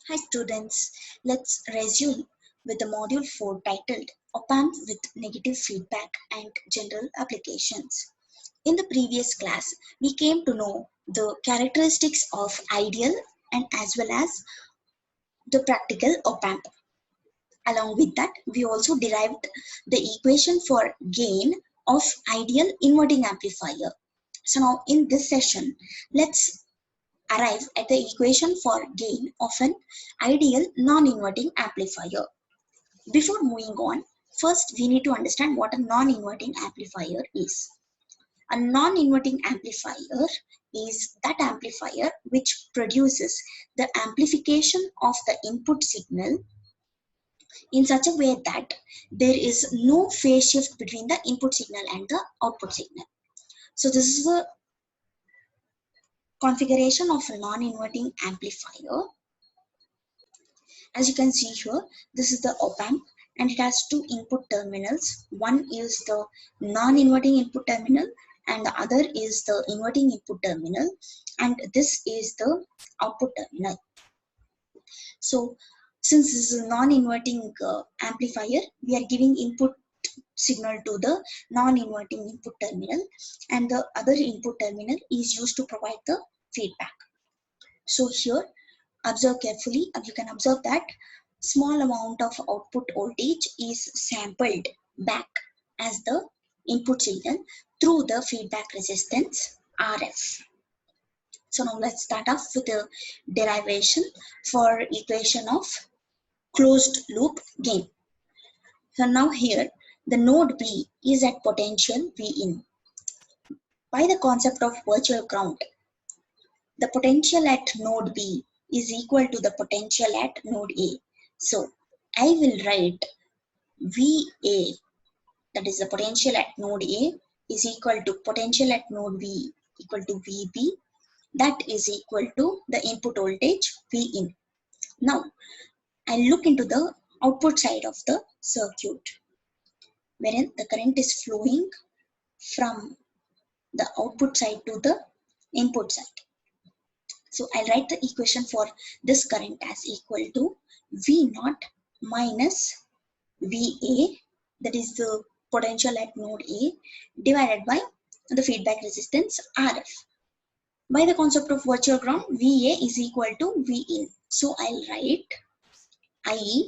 Hi students, let's resume with the module 4 titled Op-amp with Negative Feedback and General Applications. In the previous class, we came to know the characteristics of ideal and as well as the practical op-amp. Along with that, we also derived the equation for gain of ideal inverting amplifier. So now in this session, let's arrive at the equation for gain of an ideal non-inverting amplifier. Before moving on, first we need to understand what a non-inverting amplifier is. A non-inverting amplifier is that amplifier which produces the amplification of the input signal in such a way that there is no phase shift between the input signal and the output signal. So this is the configuration of a non-inverting amplifier. As you can see here, this is the op-amp and it has two input terminals. One is the non-inverting input terminal and the other is the inverting input terminal, and this is the output terminal. So since this is a non-inverting amplifier, we are giving input signal to the non-inverting input terminal and the other input terminal is used to provide the feedback. So here, observe carefully, you can observe that small amount of output voltage is sampled back as the input signal through the feedback resistance RF. So now let's start off with the derivation for equation of closed loop gain. So now here the node B is at potential Vin. By the concept of virtual ground, the potential at node B is equal to the potential at node A. So I will write VA, that is the potential at node A, is equal to potential at node B equal to VB, that is equal to the input voltage Vin. Now I look into the output side of the circuit, wherein the current is flowing from the output side to the input side. So I'll write the equation for this current as equal to V naught minus VA, that is the potential at node A, divided by the feedback resistance RF. By the concept of virtual ground, VA is equal to Vin. So I'll write I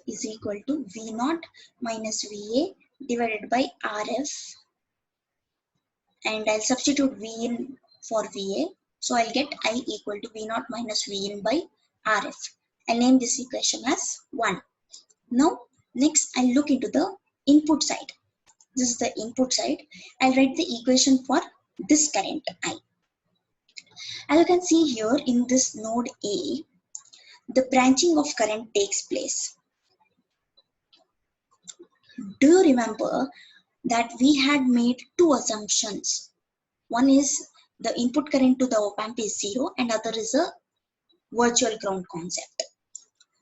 is equal to V naught minus VA divided by RF, and I'll substitute Vin for VA. So I'll get I equal to V naught minus Vin by RF. I'll name this equation as 1. Now next I'll look into the input side. This is the input side. I'll write the equation for this current I. As you can see here in this node A, the branching of current takes place. Do you remember that we had made two assumptions? One is the input current to the op-amp is 0 and other is a virtual ground concept.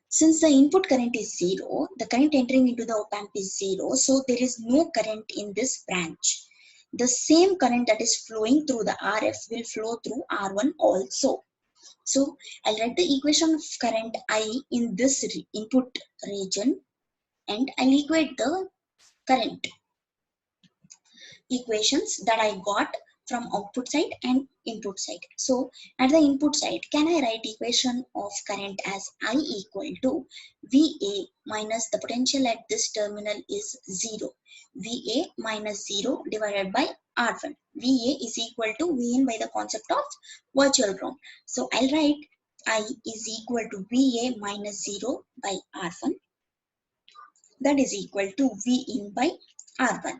Since the input current is 0, the current entering into the op-amp is 0, so there is no current in this branch. The same current that is flowing through the RF will flow through R1 also. So I'll write the equation of current I in this input region and I'll equate the current equations that I got from output side and input side. So at the input side, can I write equation of current as I equal to VA minus the potential at this terminal is 0. VA minus 0 divided by R1. VA is equal to Vin by the concept of virtual ground. So I'll write I is equal to VA minus 0 by R1. That is equal to Vin by R1.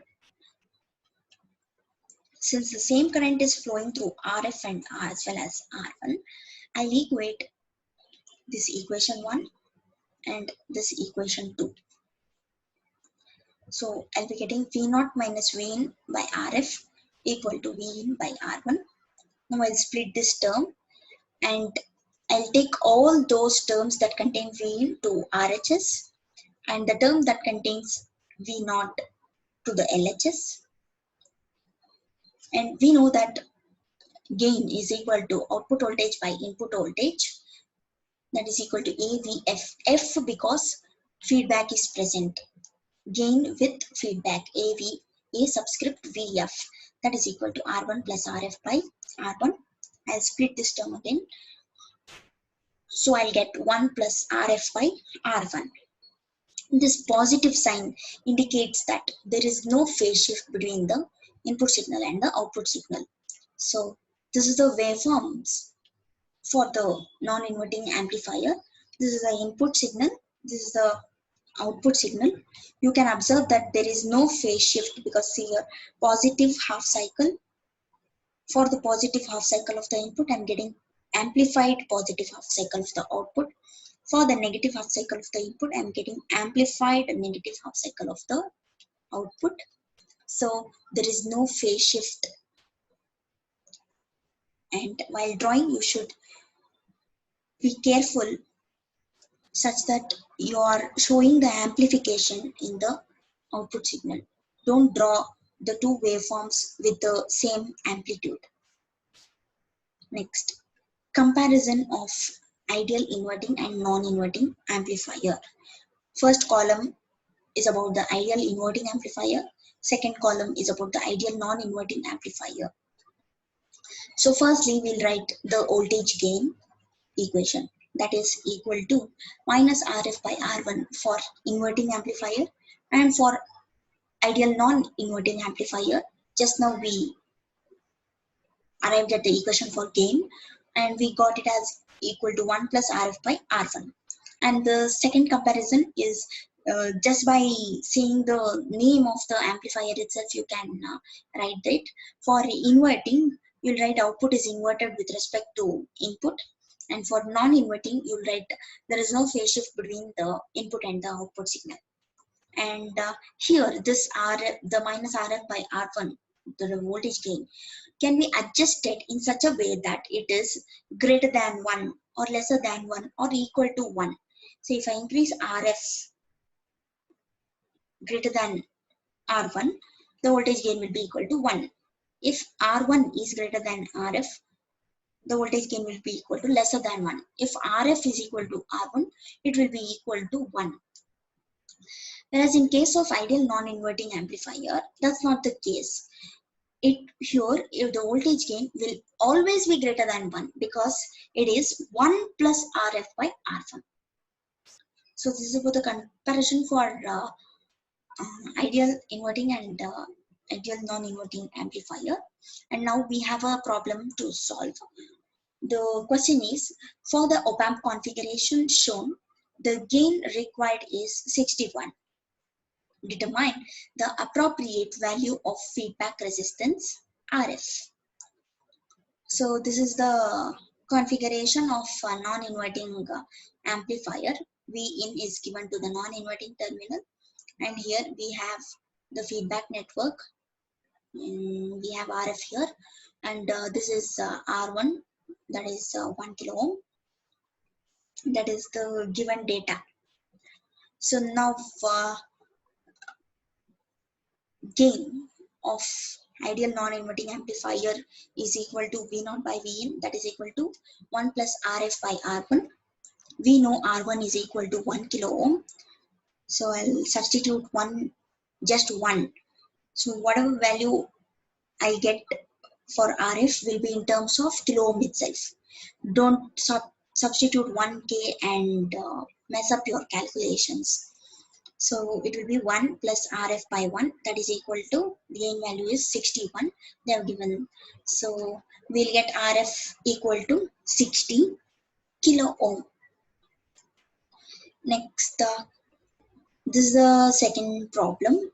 Since the same current is flowing through RF and R as well as R1, I'll equate this equation 1 and this equation 2. So I'll be getting V0 minus Vin by RF equal to Vin by R1. Now I'll split this term and I'll take all those terms that contain Vin to RHS and the term that contains V0 to the LHS. And we know that gain is equal to output voltage by input voltage. that is equal to AVF. F because feedback is present. Gain with feedback, A subscript VF, that is equal to R1 plus RF by R1. I'll split this term again. So I'll get 1 plus RF by R1. This positive sign indicates that there is no phase shift between the input signal and the output signal. So this is the waveforms for the non-inverting amplifier. This is the input signal. This is the output signal. You can observe that there is no phase shift because here positive half cycle. For the positive half cycle of the input, I'm getting amplified positive half cycle of the output. For the negative half cycle of the input, I'm getting amplified negative half cycle of the output. So there is no phase shift. And while drawing, you should be careful such that you are showing the amplification in the output signal. Don't draw the two waveforms with the same amplitude. Next, comparison of ideal inverting and non-inverting amplifier. First column is about the ideal inverting amplifier. Second column is about the ideal non-inverting amplifier. So firstly, we'll write the voltage gain equation, that is equal to minus RF by R1 for inverting amplifier, and for ideal non-inverting amplifier, just now we arrived at the equation for gain and we got it as equal to 1 plus RF by R1. And the second comparison is just by seeing the name of the amplifier itself, you can write that. For inverting, you'll write output is inverted with respect to input, and for non-inverting, you'll write there is no phase shift between the input and the output signal. And here this RF, the minus RF by R1, the voltage gain, can be adjusted in such a way that it is greater than 1 or lesser than 1 or equal to 1. So if I increase RF greater than R1, the voltage gain will be equal to 1. If R1 is greater than RF, the voltage gain will be equal to lesser than 1. If RF is equal to R1, it will be equal to 1. Whereas in case of ideal non-inverting amplifier, that's not the case. Here, if the voltage gain will always be greater than 1 because it is 1 plus RF by R1. So this is about the comparison for ideal inverting and ideal non-inverting amplifier. And now we have a problem to solve. The question is, for the op-amp configuration shown, the gain required is 61. Determine the appropriate value of feedback resistance RF. So this is the configuration of a non-inverting amplifier. Vin is given to the non-inverting terminal, and here we have the feedback network. We have RF here, and this is R1, that is 1 kilo ohm. That is the given data. So now gain of ideal non-inverting amplifier is equal to V0 by Vin, that is equal to 1 plus RF by R1. We know R1 is equal to 1 kilo ohm. So I'll substitute just 1. So whatever value I get for RF will be in terms of kilo ohm itself. Don't substitute 1K and mess up your calculations. So it will be 1 plus RF by 1, that is equal to, the gain value is 61, they have given. So we'll get RF equal to 60 kilo ohm. Next, this is the second problem,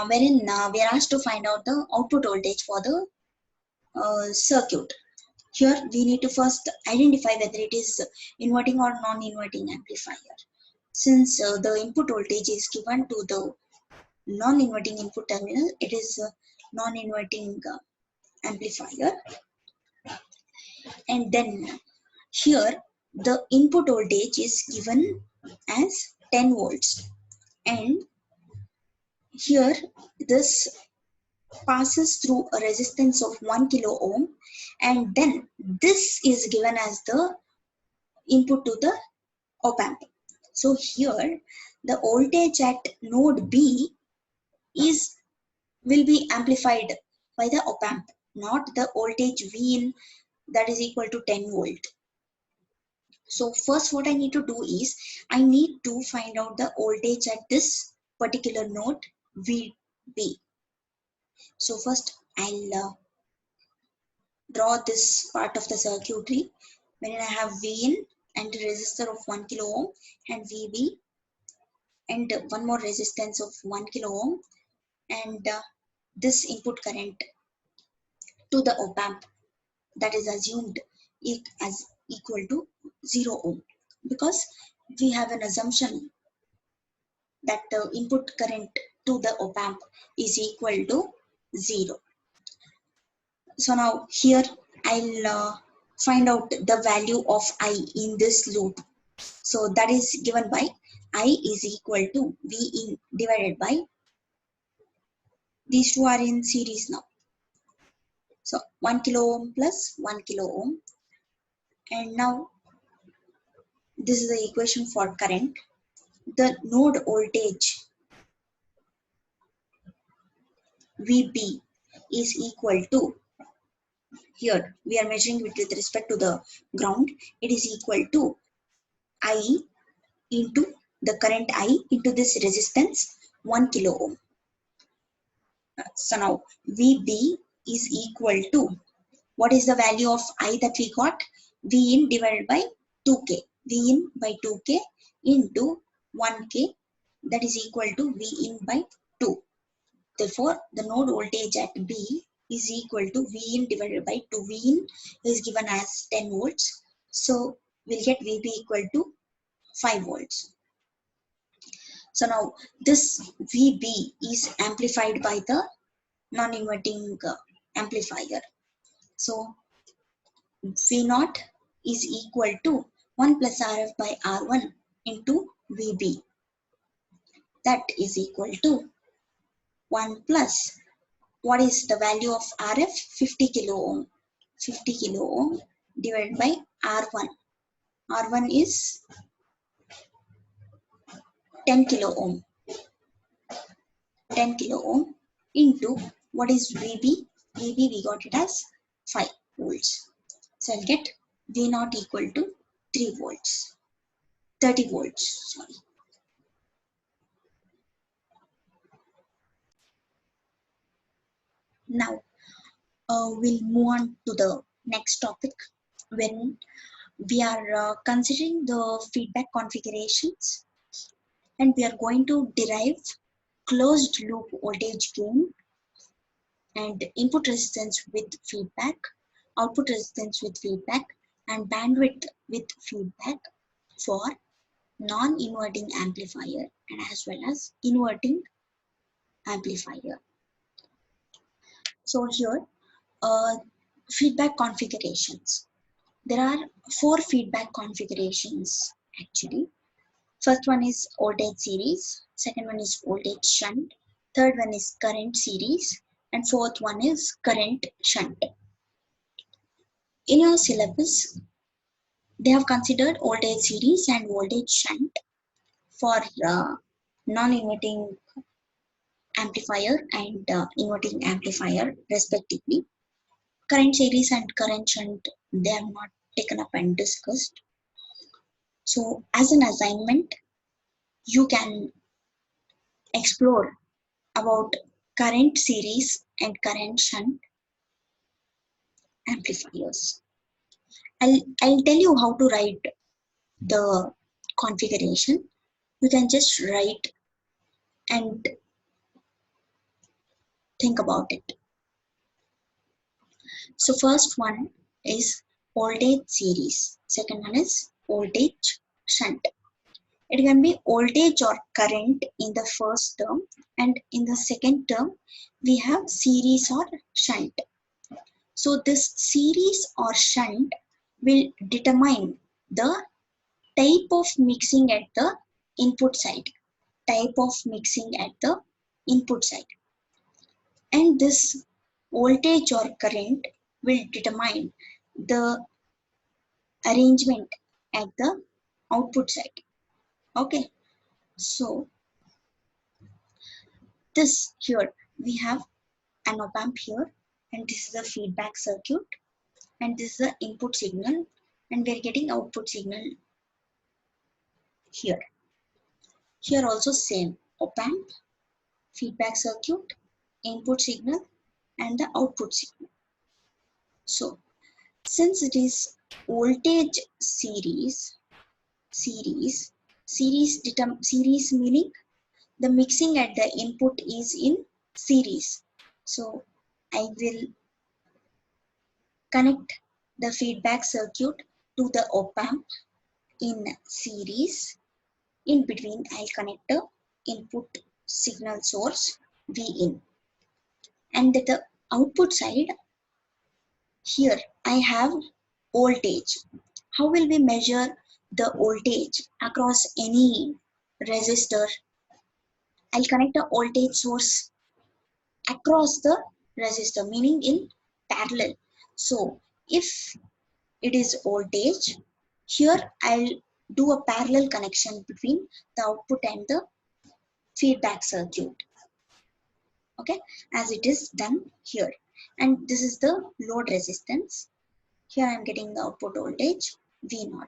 wherein we are asked to find out the output voltage for the circuit. Here we need to first identify whether it is inverting or non-inverting amplifier. Since the input voltage is given to the non-inverting input terminal, it is a non-inverting amplifier. And then here the input voltage is given as 10 volts. And here this passes through a resistance of 1 kilo ohm, and then this is given as the input to the op-amp. So here the voltage at node B is will be amplified by the op-amp, not the voltage V in that is equal to 10 volt. So first what I need to do is I need to find out the voltage at this particular node VB. So first I'll draw this part of the circuitry wherein I have Vin and a resistor of 1 kilo ohm and VB and one more resistance of 1 kilo ohm and this input current to the op amp that is assumed as equal to 0 ohm because we have an assumption that the input current to the op amp is equal to 0. So now here I'll find out the value of I in this loop. So that is given by I is equal to V in divided by, these two are in series now. So 1 kilo ohm plus 1 kilo ohm. And now this is the equation for current. The node voltage VB is equal to, here we are measuring it with respect to the ground, it is equal to I into the current I into this resistance 1 kilo ohm. So now VB is equal to, what is the value of I that we got? V in divided by 2K. V in by 2K into 1K, that is equal to V in by 2. Therefore, the node voltage at B is equal to V in divided by 2. V in is given as 10 volts. So we'll get VB equal to 5 volts. So now this VB is amplified by the non-inverting amplifier. So V0 is equal to 1 plus RF by R1 into VB. That is equal to 1 plus, what is the value of RF? 50 kilo ohm. 50 kilo ohm divided by R1. R1 is 10 kilo ohm. 10 kilo ohm into, what is VB? VB we got it as 5 volts. So I'll get V0 equal to 3 volts. 30 volts, sorry. Now we'll move on to the next topic when we are considering the feedback configurations and we are going to derive closed loop voltage gain and input resistance with feedback, output resistance with feedback and bandwidth with feedback for non-inverting amplifier and as well as inverting amplifier. So here feedback configurations. There are 4 feedback configurations actually. First one is voltage series, second one is voltage shunt, third one is current series, and fourth one is current shunt. In your syllabus, they have considered voltage series and voltage shunt for non-inverting amplifier and inverting amplifier respectively. Current series and current shunt, they are not taken up and discussed. So as an assignment, you can explore about current series and current shunt amplifiers. I'll tell you how to write the configuration. You can just write and think about it. So first one is voltage series. Second one is voltage shunt. It can be voltage or current in the first term, and in the second term we have series or shunt. So this series or shunt will determine the type of mixing at the input side. Type of mixing at the input side. And this voltage or current will determine the arrangement at the output side. Okay, so this here we have an op amp here, and this is the feedback circuit, and this is the input signal, and we are getting output signal here. Here also same op amp, feedback circuit, input signal, and the output signal. So since it is voltage series meaning the mixing at the input is in series. So I will connect the feedback circuit to the op amp in series. In between, I'll connect the input signal source Vin, and at the output side here I have voltage. How will we measure the voltage across any resistor? I'll connect the voltage source across the resistor, meaning in parallel. So if it is voltage, here I'll do a parallel connection between the output and the feedback circuit. Okay, as it is done here. And this is the load resistance. Here I am getting the output voltage V0.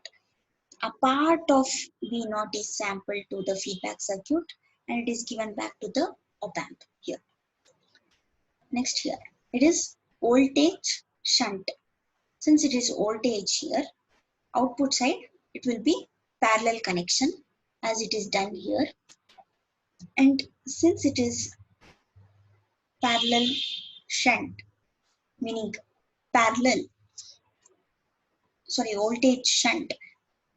A part of V0 is sampled to the feedback circuit and it is given back to the op amp here. Next here, it is voltage shunt. Since it is voltage here, output side, it will be parallel connection as it is done here. And since it is parallel shunt, meaning voltage shunt,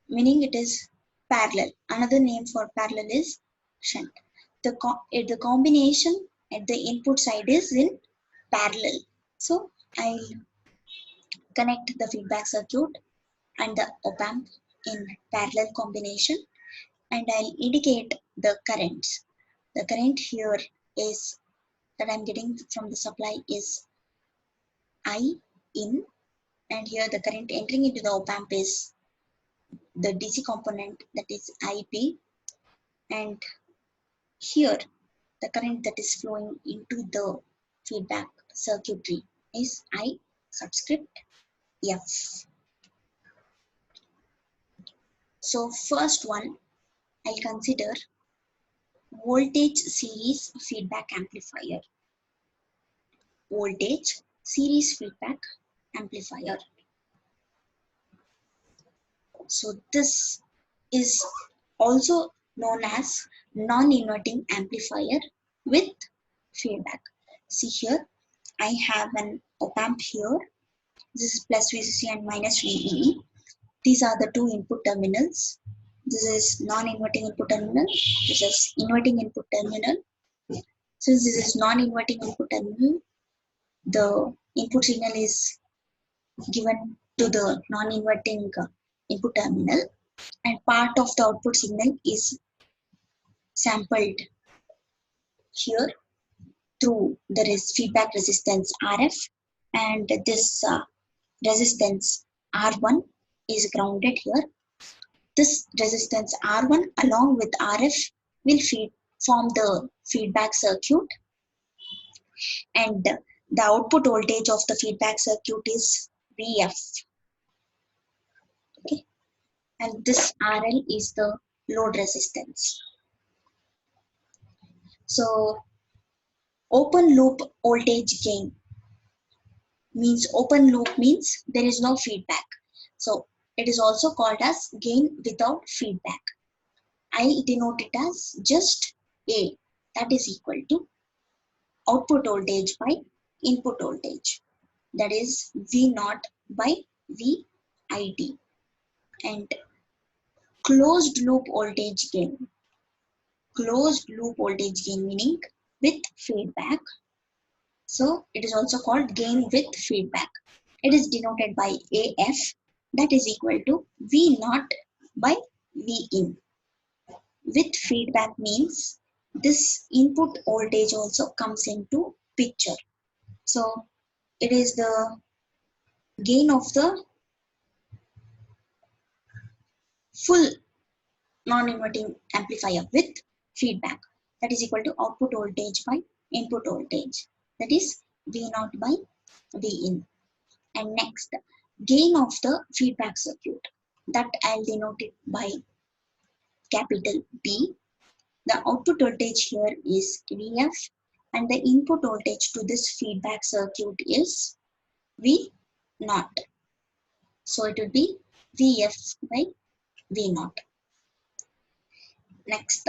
meaning it is parallel. Another name for parallel is shunt. The combination at the input side is in parallel. So I'll connect the feedback circuit and the op amp in parallel combination, and I'll indicate the currents. The current here is that I'm getting from the supply is I in, and here the current entering into the op amp is the DC component, that is IP, and here the current that is flowing into the feedback circuitry is I subscript F. So first one I'll consider voltage series feedback amplifier. Voltage series feedback amplifier. So this is also known as non-inverting amplifier with feedback. See here, I have an op amp here. This is plus VCC and minus VEE. These are the two input terminals. This is non-inverting input terminal. This is inverting input terminal. Since this is non-inverting input terminal, the input signal is given to the non-inverting input terminal, and part of the output signal is sampled here through the feedback resistance RF, and this resistance R1 is grounded here. This resistance R1 along with RF will form the feedback circuit, and the output voltage of the feedback circuit is VF. Okay, and this RL is the load resistance. So open loop voltage gain means there is no feedback. So it is also called as gain without feedback. I denote it as just A, that is equal to output voltage by input voltage, that is V0 by VID, and closed loop voltage gain. Closed loop voltage gain meaning with feedback. So it is also called gain with feedback. It is denoted by AF, that is equal to V0 by Vin. With feedback means this input voltage also comes into picture. So it is the gain of the full non-inverting amplifier with feedback, that is equal to output voltage by input voltage, that is V0 by Vin. And next, gain of the feedback circuit, that I'll denote it by capital B. The output voltage here is Vf and the input voltage to this feedback circuit is V0. So it will be Vf by V0. Next,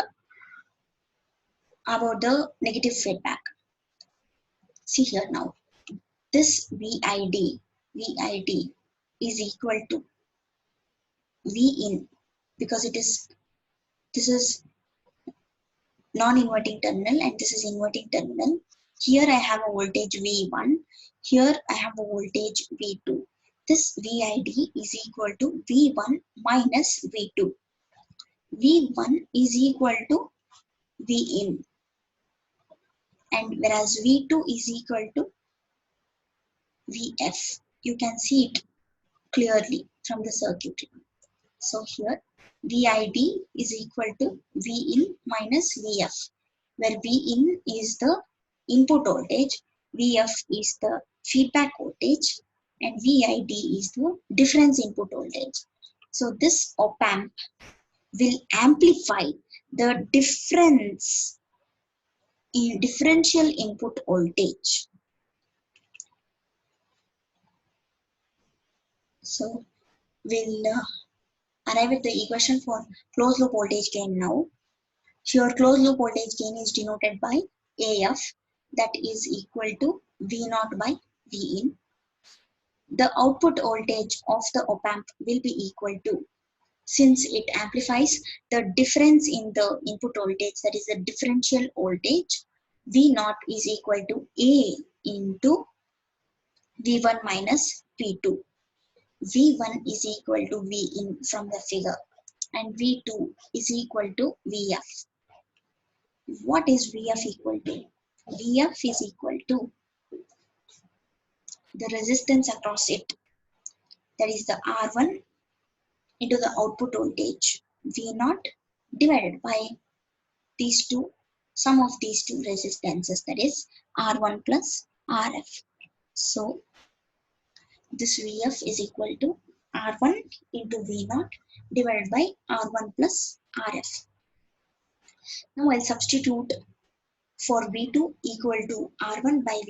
about the negative feedback. See here now, this VID is equal to Vin, because this is non-inverting terminal and this is inverting terminal. Here I have a voltage V1, here I have a voltage V2. This VID is equal to V1 minus V2. V1 is equal to Vin, and whereas V2 is equal to Vf. You can see it clearly from the circuit. So here VID is equal to Vin minus Vf, where Vin is the input voltage, Vf is the feedback voltage, and VID is the difference input voltage. So this op amp will amplify the difference in differential input voltage. So we'll arrive at the equation for closed loop voltage gain now. Here closed loop voltage gain is denoted by AF, that is equal to V0 by Vin. The output voltage of the op amp will be equal to, since it amplifies the difference in the input voltage, that is the differential voltage, V0 is equal to A into V1 minus V2. V1 is equal to Vin from the figure and V2 is equal to Vf. What is Vf equal to? Vf is equal to the resistance across it, that is the R1 into the output voltage V0 divided by these two, sum of these two resistances, that is R1 plus Rf. So this Vf is equal to R1 into V0 divided by R1 plus Rf. Now I'll substitute for V2 equal to R1 by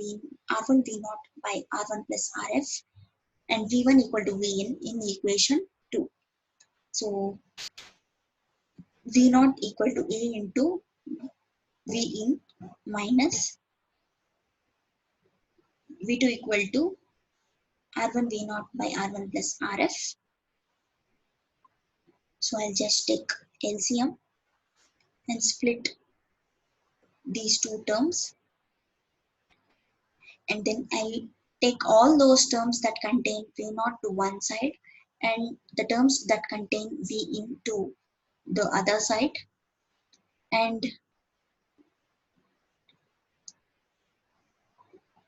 R1 V0 by R1 plus Rf and V1 equal to Vn in equation 2. So V0 equal to A into Vin minus V2 equal to R1 V0 by R1 plus Rf. So I'll just take LCM and split these two terms, and then I'll take all those terms that contain V0 to one side and the terms that contain Vin to the other side, and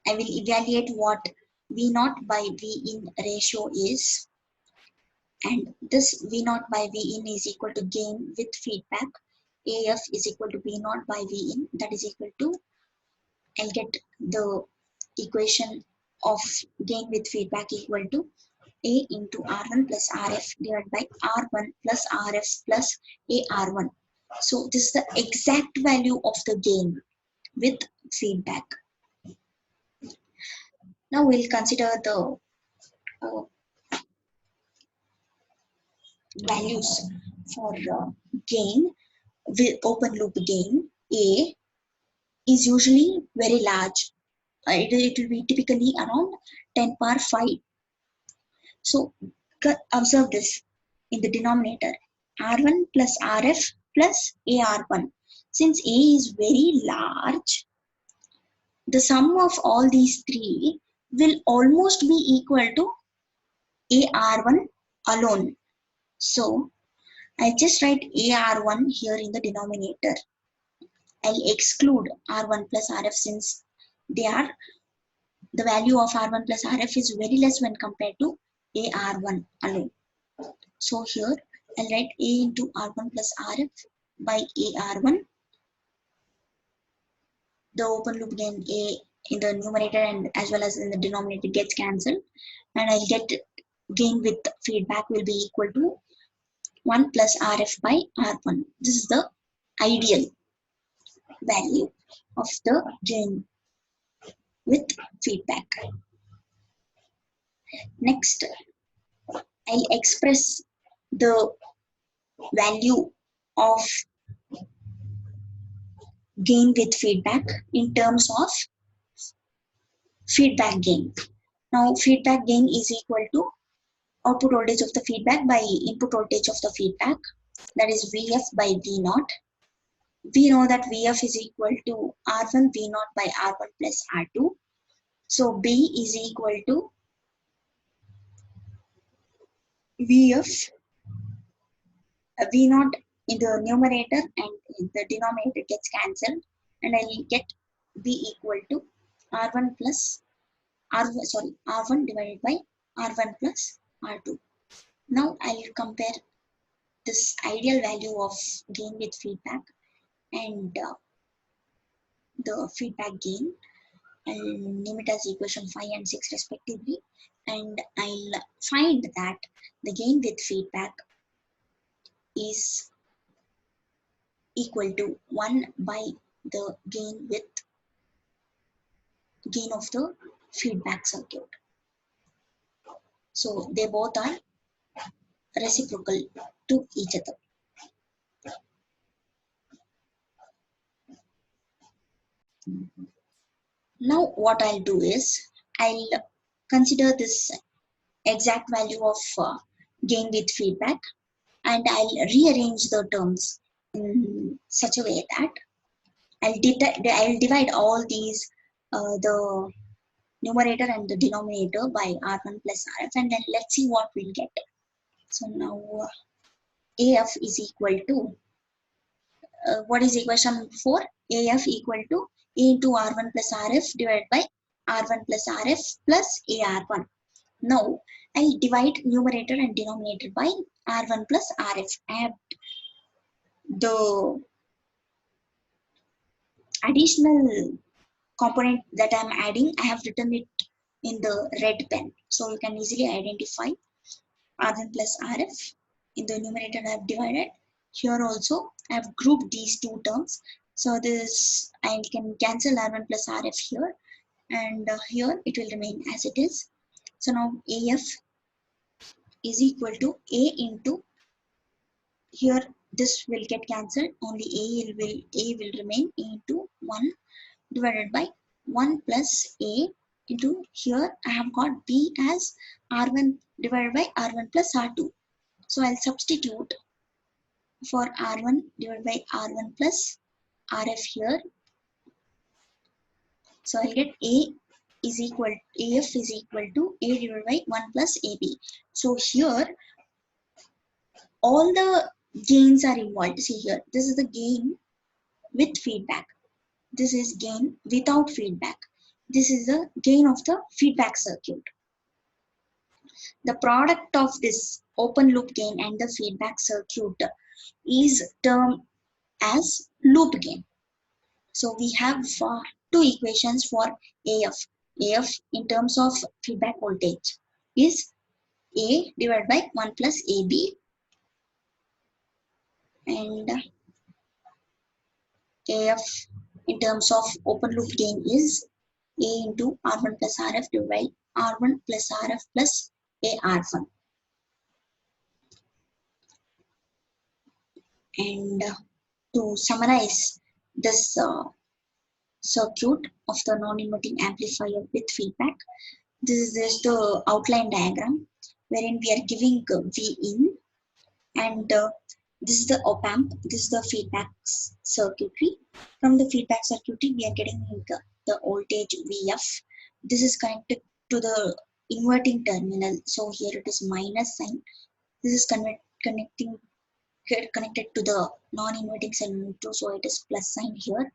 I will evaluate what V0 by Vin ratio is, and this V0 by Vin is equal to gain with feedback. AF is equal to V0 by Vin, that is equal to, I'll get the equation of gain with feedback equal to A into R1 plus Rf divided by R1 plus Rf plus AR1. So this is the exact value of the gain with feedback. Now we'll consider the values for gain. With open loop gain, A is usually very large. It will be typically around 10 power 5. So observe this in the denominator, R1 plus Rf plus AR1. Since A is very large, the sum of all these three will almost be equal to AR1 alone. So I just write AR1 here in the denominator. I'll exclude R1 plus Rf since they are, the value of R1 plus Rf is very less when compared to AR1 alone. So here I'll write A into R1 plus RF by AR1. The open loop gain A in the numerator and as well as in the denominator gets cancelled, and I'll get gain with feedback will be equal to 1 plus RF by R1. This is the ideal value of the gain with feedback. Next, I'll express the value of gain with feedback in terms of feedback gain. Now, feedback gain is equal to output voltage of the feedback by input voltage of the feedback, that is Vf by V naught. We know that Vf is equal to R1 V naught by R1 plus R2. So B is equal to Vf V naught in the numerator and in the denominator gets cancelled, and I will get B equal to R1 plus R1 divided by R1 plus R2. Now I will compare this ideal value of gain with feedback and the feedback gain. I'll name it as equation 5 and 6 respectively, and I'll find that the gain with feedback is equal to 1 by the gain of the feedback circuit. So they both are reciprocal to each other. Now what I'll do is I'll consider this exact value of gain with feedback, and I'll rearrange the terms in such a way that I'll divide all these the numerator and the denominator by R1 plus RF, and then let's see what we'll get. So now AF is equal to what is equation 4? AF equal to A into R1 plus RF divided by R1 plus RF plus AR1. Now I'll divide numerator and denominator by R1 plus RF. I have the additional component that I'm adding, I have written it in the red pen, so you can easily identify R1 plus RF. In the numerator I have divided. Here also I have grouped these two terms, so this I can cancel R1 plus RF here, and here it will remain as it is. So now AF is equal to A into, here this will get cancelled, only A will remain into 1 divided by 1 plus A into, here I have got B as R1 divided by R1 plus R2. So I'll substitute for R1 divided by R1 plus RF here. So I'll get AF is equal to A divided by 1 plus AB. So here all the gains are involved. See here, this is the gain with feedback. This is gain without feedback. This is the gain of the feedback circuit. The product of this open loop gain and the feedback circuit is termed as loop gain. So we have two equations for AF. AF in terms of feedback voltage is A divided by 1 plus AB, and AF in terms of open loop gain is A into R1 plus RF divided by R1 plus RF plus AR1. And to summarize this circuit of the non-inverting amplifier with feedback, this is just the outline diagram wherein we are giving V in, and this is the op amp, this is the feedback circuitry. From the feedback circuitry we are getting the voltage Vf. This is connected to the inverting terminal, so here it is minus sign. This is connected to the non-inverting terminal, so it is plus sign here,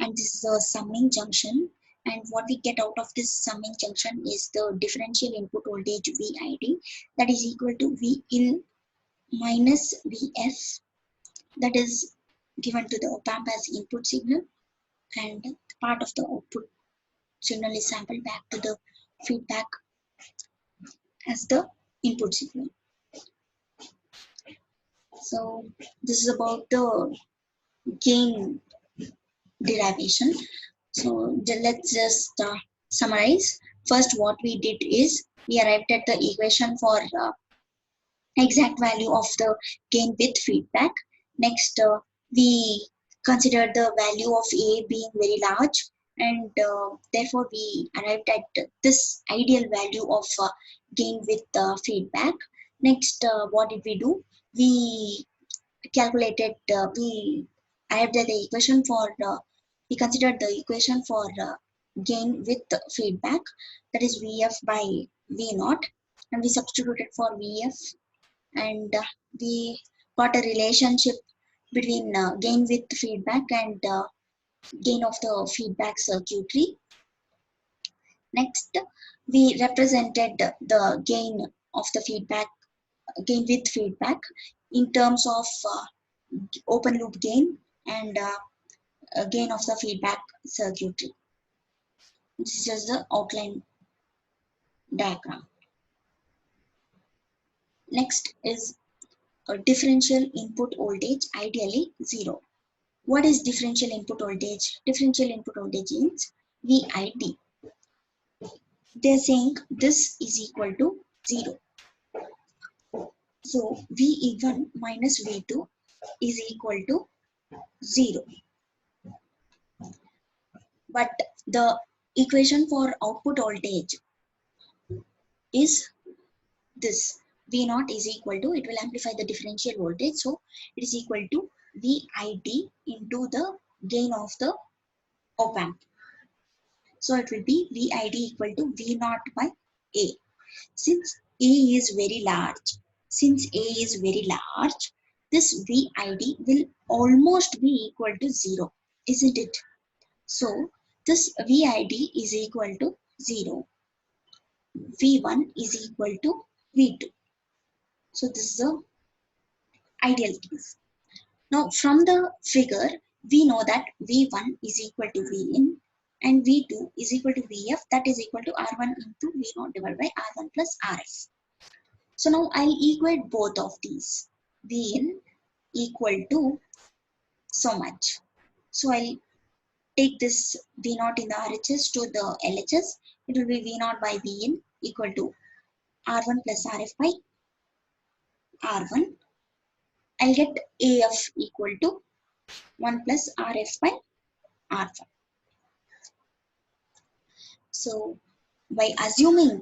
and this is a summing junction, and what we get out of this summing junction is the differential input voltage VID, that is equal to V in minus Vf, that is given to the op-amp as input signal, and part of the output signal is sampled back to the feedback as the input signal. So this is about the gain derivation. So let's just summarize. First, what we did is we arrived at the equation for exact value of the gain with feedback. Next, we considered the value of A being very large, and therefore we arrived at this ideal value of gain with feedback. Next, what did we do? We calculated, we arrived at the equation for, we considered the equation for gain with feedback, that is Vf by V naught, and we substituted for Vf, and we got a relationship between gain with feedback and gain of the feedback circuitry. Next, we represented the gain of the feedback, gain with feedback, in terms of open loop gain and gain of the feedback circuitry. This is just the outline diagram. Next is a differential input voltage, ideally 0. What is differential input voltage? Differential input voltage means VID. They are saying this is equal to 0. So VE1 minus V2 is equal to 0. But the equation for output voltage is this. V naught is equal to, it will amplify the differential voltage, so it is equal to VID into the gain of the op amp. So it will be VID equal to V naught by A. Since A is very large, this VID will almost be equal to 0, isn't it? So this VID is equal to 0. V1 is equal to V2. So this is the ideal case. Now from the figure, we know that V1 is equal to Vin and V2 is equal to Vf, that is equal to R1 into V0 divided by R1 plus Rf. So now I'll equate both of these. Vin equal to so much. So I'll take this V0 in the RHS to the LHS. It will be V0 by Vin equal to R1 plus Rf by R1. I'll get AF equal to 1 plus Rf by R1. So by assuming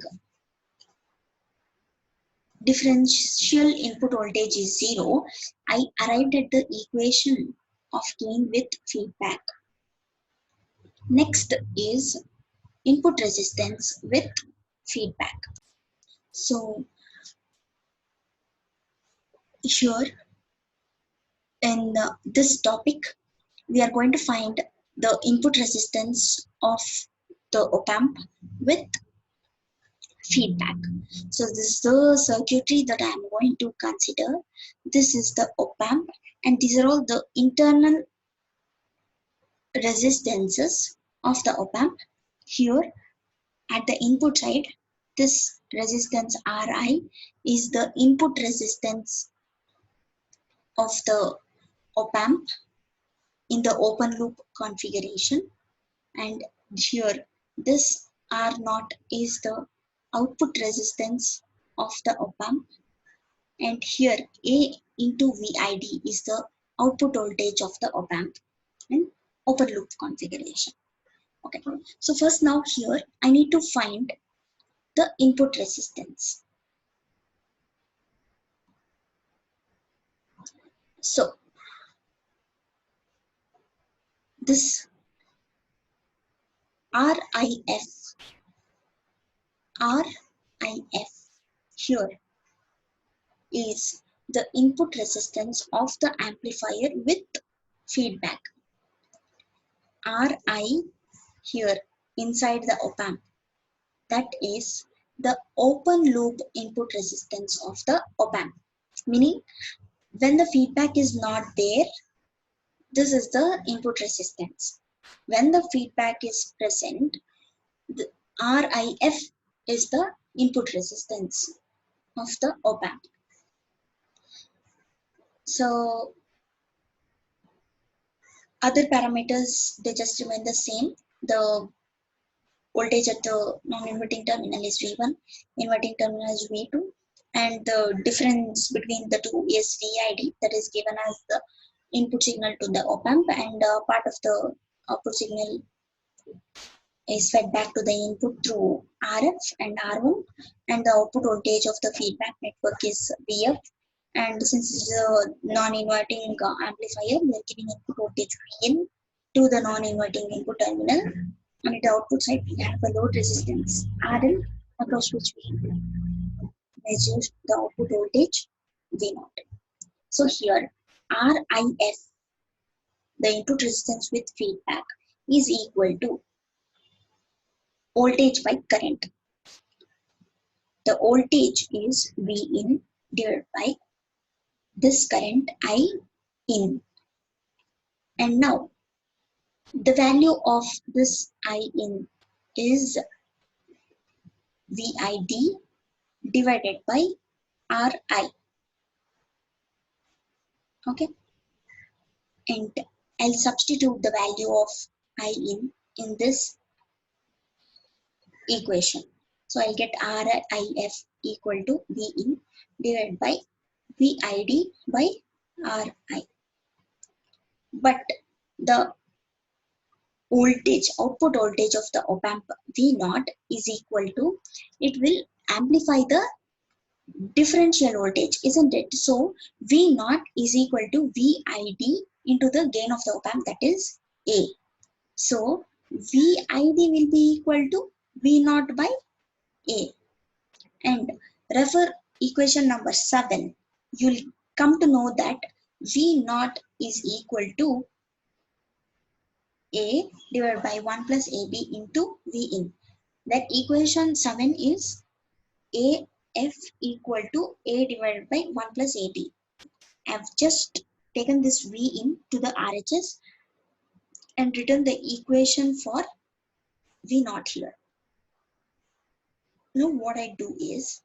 differential input voltage is 0, I arrived at the equation of gain with feedback. Next is input resistance with feedback. So here in this topic, we are going to find the input resistance of the op amp with feedback. So this is the circuitry that I am going to consider. This is the op amp, and these are all the internal resistances of the op amp. Here at the input side, this resistance Ri is the input resistance of the op amp in the open loop configuration, and here this R naught is the output resistance of the op amp, and here A into VID is the output voltage of the op amp in open loop configuration. Okay, so first now here I need to find the input resistance. So this RIF here is the input resistance of the amplifier with feedback. Ri here inside the op amp, that is the open loop input resistance of the op amp. meaning when the feedback is not there, this is the input resistance. When the feedback is present, the RIF is the input resistance of the op-amp. So other parameters, they just remain the same. The voltage at the non-inverting terminal is V1, inverting terminal is V2, and the difference between the two is VID, that is given as the input signal to the op-amp, and part of the output signal is fed back to the input through RF and R1, and the output voltage of the feedback network is VF. And since it's a non-inverting amplifier, we are giving input voltage Vin to the non-inverting input terminal, and at the output side we have a load resistance RL, across which we measure the output voltage V0. So here RIF, the input resistance with feedback, is equal to voltage by current. The voltage is V in divided by this current I in. And now the value of this I in is VID divided by RI. Okay. And I'll substitute the value of I in this equation. So I'll get RIF equal to V in divided by VID by RI. But the voltage, output voltage of the op-amp V0 is equal to, it will amplify the differential voltage, isn't it? So V0 is equal to VID into the gain of the op-amp, that is A. So VID will be equal to V0 by A. And refer equation number 7. You'll come to know that V0 is equal to A divided by 1 plus AB into V in. That equation 7 is AF equal to A divided by 1 plus AB. I've just taken this V in to the RHS and written the equation for V0 here. Now what I do is,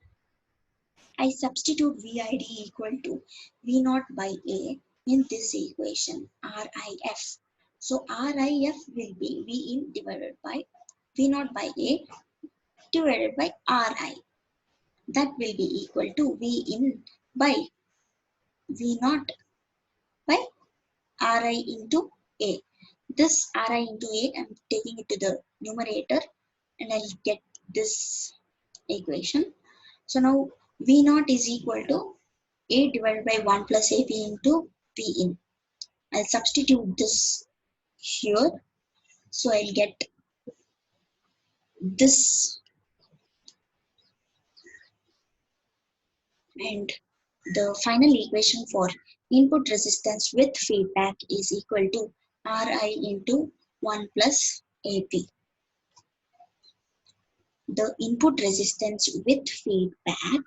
I substitute VID equal to V0 by A in this equation, RIF. So RIF will be V in divided by V0 by A divided by RI. That will be equal to V in by V0 by Ri into A. This Ri into A, I'm taking it to the numerator and I'll get this equation. So now V0 is equal to A divided by 1 plus AB into V in. I'll substitute this here. So I'll get this, and the final equation for input resistance with feedback is equal to Ri into 1 plus AB. The input resistance with feedback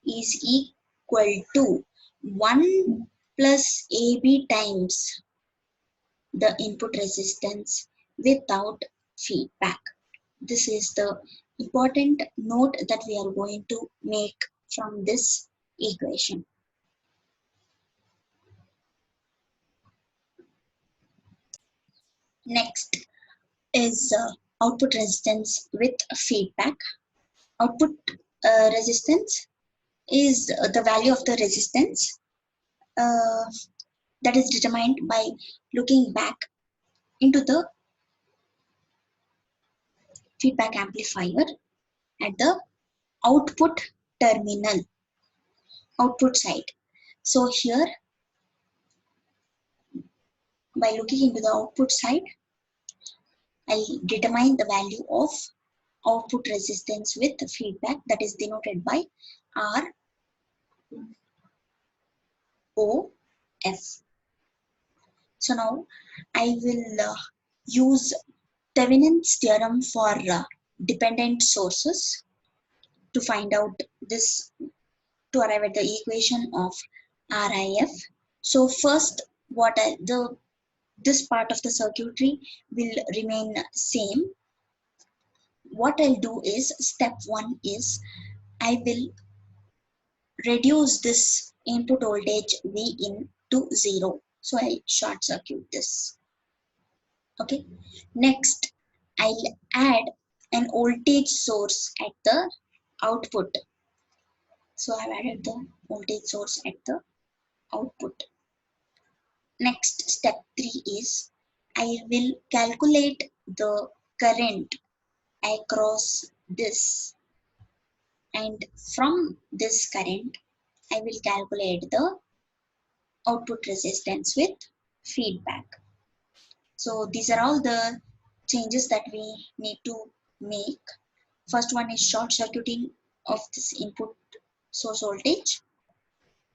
is equal to 1 plus AB times the input resistance without feedback. This is the important note that we are going to make from this equation. Next is output resistance with feedback. Output resistance is the value of the resistance that is determined by looking back into the feedback amplifier at the output terminal, output side. So here, by looking into the output side, I'll determine the value of output resistance with feedback, that is denoted by ROF. So now I will use Thevenin's theorem for dependent sources to find out this to arrive at the equation of RIF. So first, this part of the circuitry will remain same. What I'll do is, step 1 is I will reduce this input voltage V in to 0. So I'll short circuit this. Okay. Next, I'll add an voltage source at the output. So I've added the voltage source at the output. Next, step 3 is I will calculate the current across this, and from this current I will calculate the output resistance with feedback. So these are all the changes that we need to make. First one is short circuiting of this input source voltage,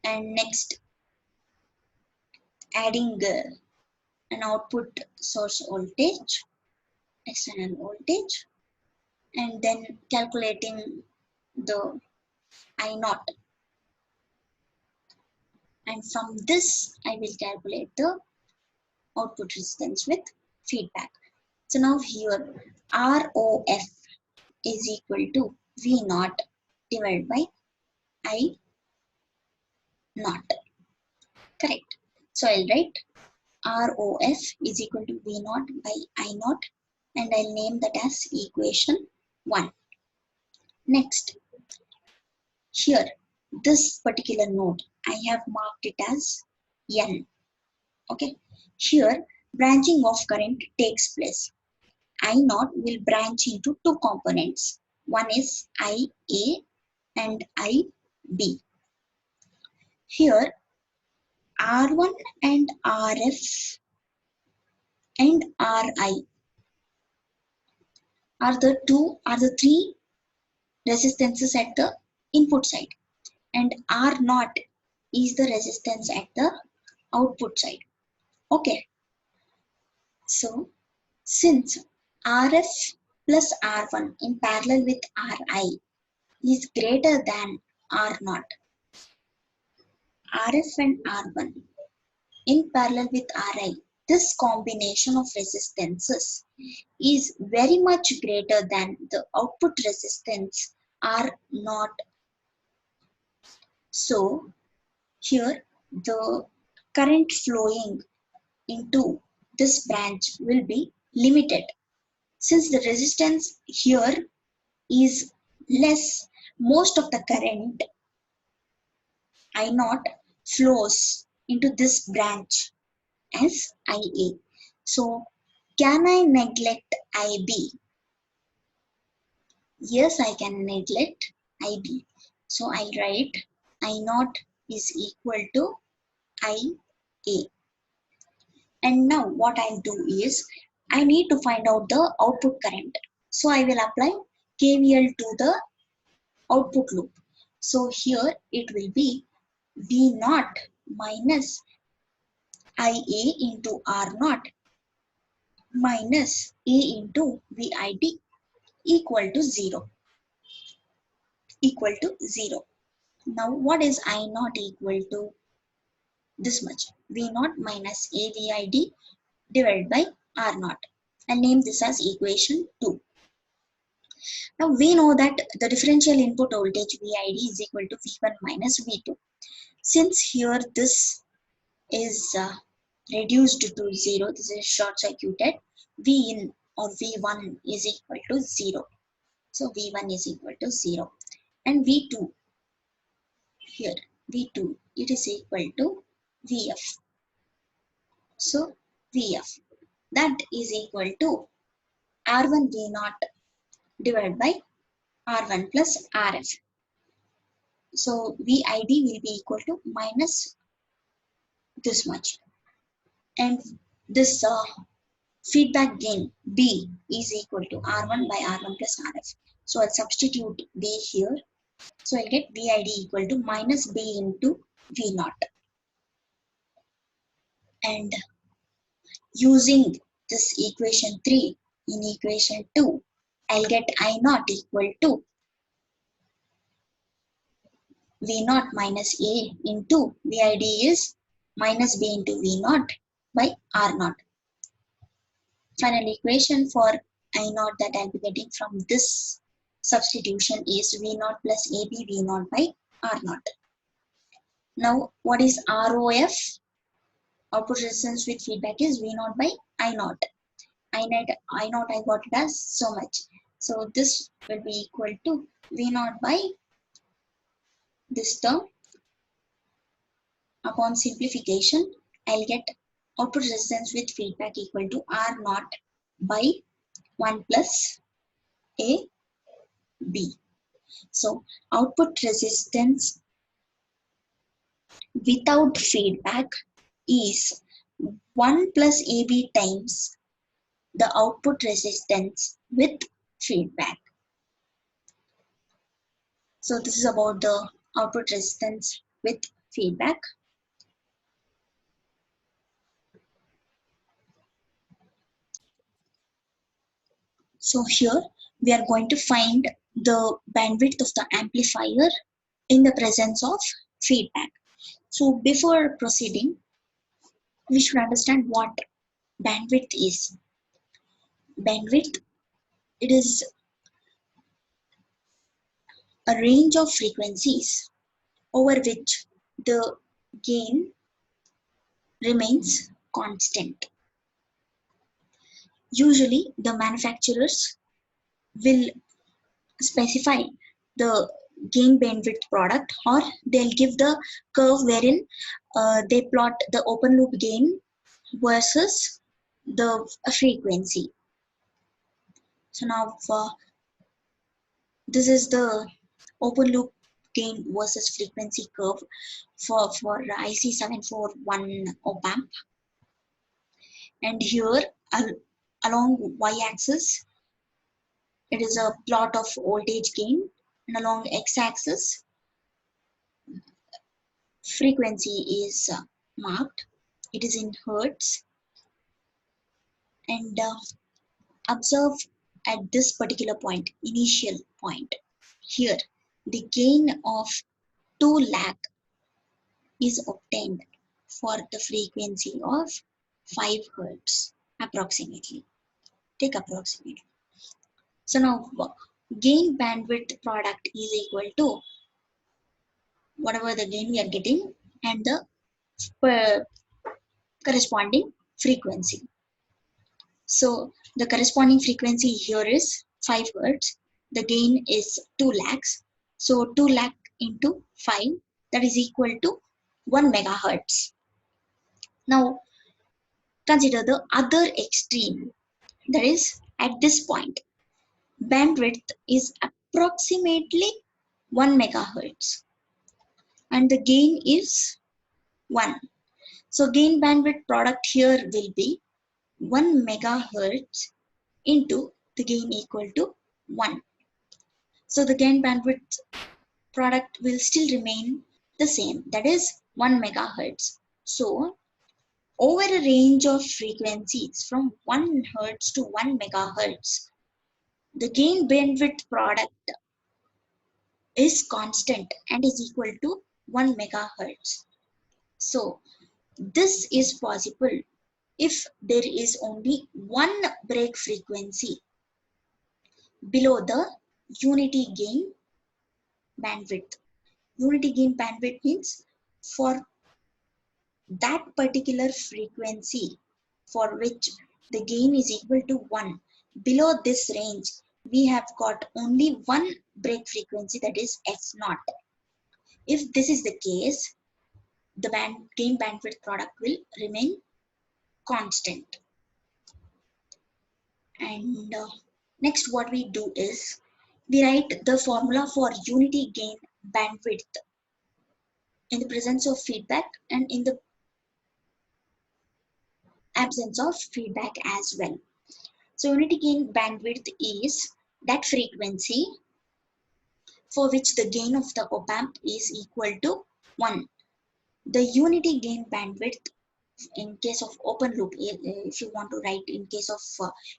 and next adding an output source voltage, external voltage, and then calculating the I naught, and from this I will calculate the output resistance with feedback. So now here ROF is equal to V naught divided by I naught. Correct. So I'll write ROF is equal to V naught by I naught, and I'll name that as equation 1. Next, here this particular node I have marked it as N. Okay. Here branching of current takes place. I naught will branch into two components. One is IA and IB. Here R1 and RF and RI are the three resistances at the input side, and R naught is the resistance at the output side. Okay. So since RF plus R1 in parallel with RI is greater than R naught, RF and R1 in parallel with RI, this combination of resistances is very much greater than the output resistance R naught. So here the current flowing into this branch will be limited. Since the resistance here is less, most of the current I naught flows into this branch as IA. So can I neglect IB? Yes, I can neglect IB. So I write I naught is equal to IA. And now what I'll do is I need to find out the output current. So I will apply KVL to the output loop. So here it will be V naught minus IA into R naught minus A into VID equal to 0. Now what is I naught equal to? This much. V naught minus A VID divided by R naught. I'll name this as equation 2. Now we know that the differential input voltage VID is equal to V1 minus V2. Since here this is reduced to 0, this is short circuited, V in or V1 is equal to 0. So V1 is equal to 0. And V2, here V2, it is equal to VF. So VF, that is equal to R1 V naught divided by R1 plus RF. So VID will be equal to minus this much. And this feedback gain B is equal to R1 by R1 plus RF. So I'll substitute B here. So I'll get VID equal to minus B into V naught. And using this equation 3 in equation 2, I'll get I naught equal to V naught minus A into VID is minus B into V naught by R naught. Final equation for I naught that I'll be getting from this substitution is V naught plus AB V naught by R naught. Now what is ROF? Output resistance with feedback is V naught by I naught. I naught I got it as so much. So this will be equal to V naught by this term. Upon simplification, I'll get output resistance with feedback equal to R naught by 1 plus A B. So output resistance without feedback is 1 plus AB times the output resistance with feedback. So this is about the output resistance with feedback. So here we are going to find the bandwidth of the amplifier in the presence of feedback. So before proceeding, we should understand what bandwidth is. Bandwidth, it is a range of frequencies over which the gain remains constant. Usually the manufacturers will specify the gain bandwidth product, or they'll give the curve wherein they plot the open loop gain versus the frequency. So now this is the open loop gain versus frequency curve for IC741 op amp, and here along y-axis it is a plot of voltage gain, and along x-axis frequency is marked. It is in hertz, and observe at this particular point, initial point. Here the gain of 2 lakh is obtained for the frequency of 5 hertz approximately. Take approximately. So now gain bandwidth product is equal to whatever the gain we are getting and the corresponding frequency. So the corresponding frequency here is 5 hertz. The gain is 2 lakhs. So 2 lakh into 5, that is equal to 1 megahertz. Now consider the other extreme, that is at this point bandwidth is approximately 1 megahertz and the gain is 1. So gain bandwidth product here will be 1 megahertz into the gain equal to 1. So the gain bandwidth product will still remain the same, that is 1 megahertz. So over a range of frequencies from 1 hertz to 1 megahertz, the gain bandwidth product is constant and is equal to 1 megahertz. So this is possible if there is only one break frequency below the unity gain bandwidth. Unity gain bandwidth means for that particular frequency for which the gain is equal to 1, below this range we have got only one break frequency, that is f0. If this is the case, the gain bandwidth product will remain constant. And next what we do is we write the formula for unity gain bandwidth in the presence of feedback and in the absence of feedback as well. So unity gain bandwidth is that frequency for which the gain of the op amp is equal to 1. The unity gain bandwidth in case of open loop, if you want to write in case of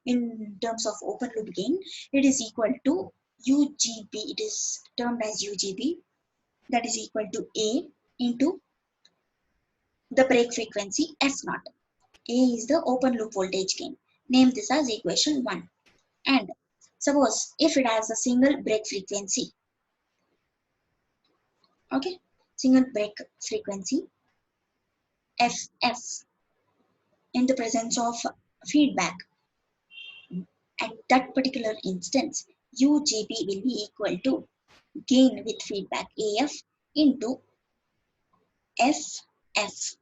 in terms of open loop gain, it is equal to UGB. It is termed as UGB, that is equal to A into the break frequency F naught. A is the open loop voltage gain. Name this as equation 1. And suppose if it has a single break frequency, okay, single break frequency FF in the presence of feedback, at that particular instance, UGB will be equal to gain with feedback AF into FF.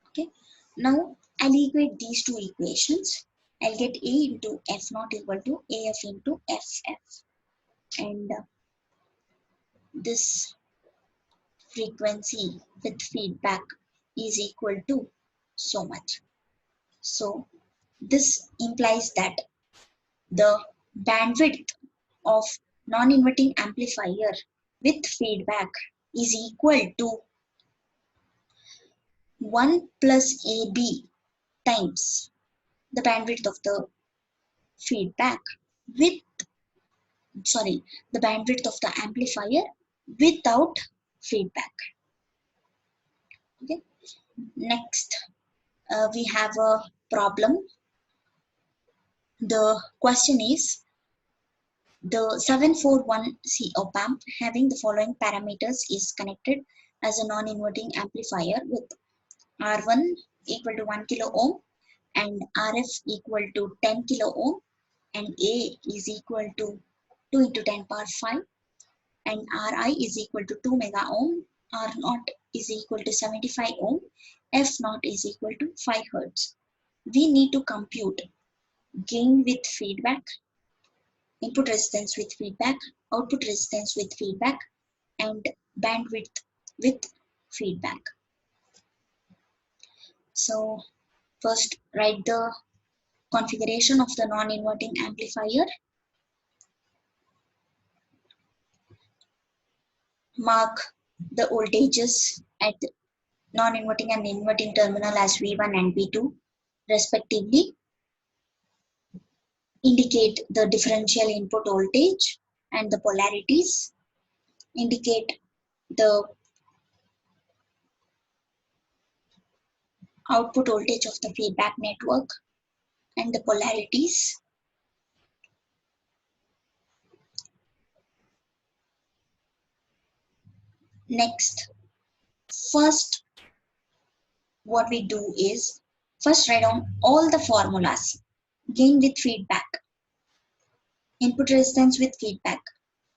Okay. Now I'll equate these two equations. I'll get A into F naught equal to AF into FF. And this frequency with feedback is equal to so much. So this implies that the bandwidth of non-inverting amplifier with feedback is equal to 1 plus AB times the bandwidth of the feedback with, sorry, the bandwidth of the amplifier without feedback. Okay. Next, we have a problem. The question is, the 741C op-amp having the following parameters is connected as a non-inverting amplifier with R1 equal to 1 kilo ohm and RF equal to 10 kilo ohm and A is equal to 2 into 10 power 5 and Ri is equal to 2 mega ohm, R naught is equal to 75 ohm, F naught is equal to 5 hertz. We need to compute gain with feedback, input resistance with feedback, output resistance with feedback, and bandwidth with feedback. So first write the configuration of the non-inverting amplifier. Mark the voltages at non-inverting and inverting terminal as V1 and V2 respectively. Indicate the differential input voltage and the polarities. Indicate the output voltage of the feedback network and the polarities. Next, first what we do is first write down all the formulas. Gain with feedback, input resistance with feedback,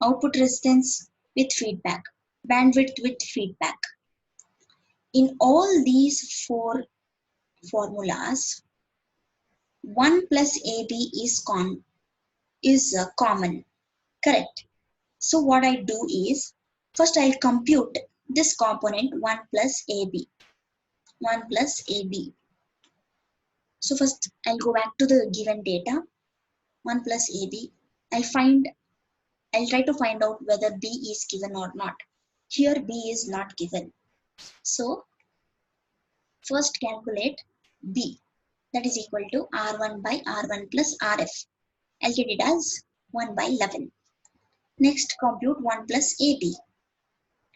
output resistance with feedback, bandwidth with feedback. In all these four formulas, 1 plus AB is common, correct? So what I do is, first I'll compute this component 1 plus AB, 1 plus AB. So first I'll go back to the given data, 1 plus AB. I'll try to find out whether B is given or not. Here B is not given. So first calculate B, that is equal to R1 by R1 plus RF. I'll get it as 1 by 11. Next compute 1 plus AB.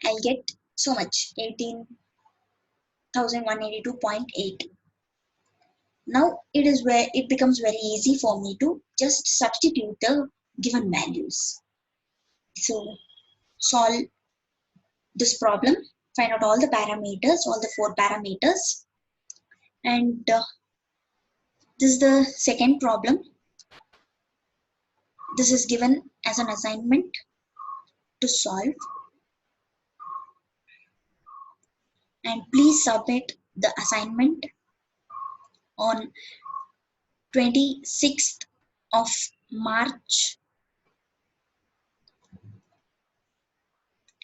I'll get so much, 18,182.8. Now it is where it becomes very easy for me to just substitute the given values. So solve this problem, find out all the parameters, all the 4 parameters, and this is the second problem. This is given as an assignment to solve, and please submit the assignment on 26th of March.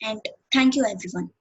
And thank you everyone.